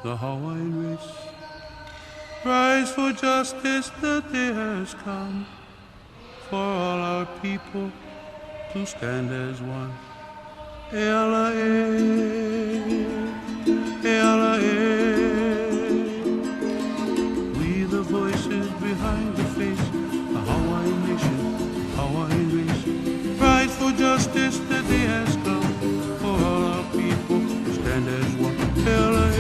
the Hawaiian race. Rise for justice, the day has come for all our people to stand as one. Ela we the voices behind the face, the Hawaiian nation, Hawaiian race. Rise for justice, the day has come for all our people to stand as one. Ela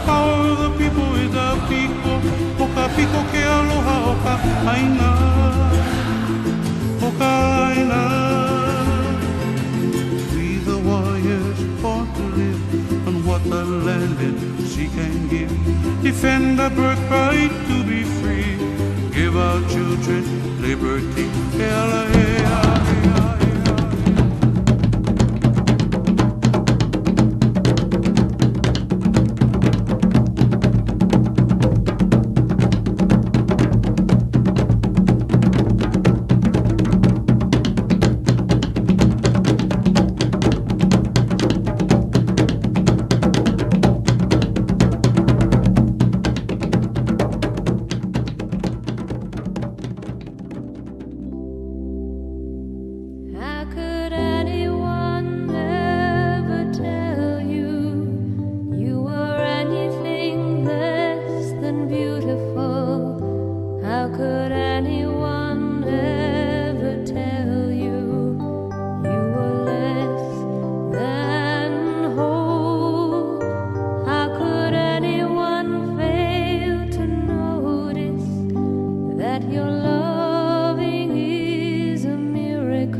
power of the people is the people. Oka piko ke aloha oka aina. Oka aina. We the warriors born to live on what the land and sea can give. Defend the birthright to be free. Give our children liberty. Your love